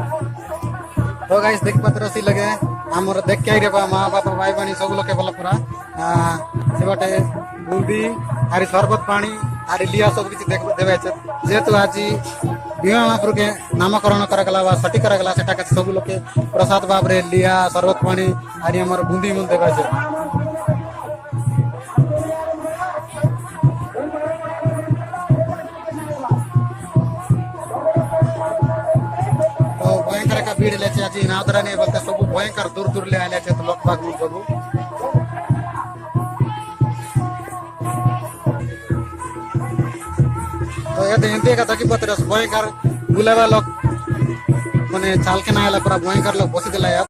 तो गाइस देख पत्र सी लगे आमर देख के रे माँ बाप भाई भाई सब लोग भल पूरा से बाटे बुंदी आरी शरबत पानी आरी लिया सब किसी देख देवे जेहेतु आज भीमा महाप्रभु के नामकरण करागला बा सटी करागला सेटा के सब लोग के प्रसाद भाव रे लिया शरबत पानी आरी हमर बुंदी मन देवे भयंकर का भीड़ लेचे आज नादरा नहीं बोलते सब भयंकर दूर दूर ले आले तो लोग बाग सब तो ये हिंदी का तकी पत्र भयंकर बुलावा लोग माने चाल के ना आला पूरा भयंकर लोग बसी दिला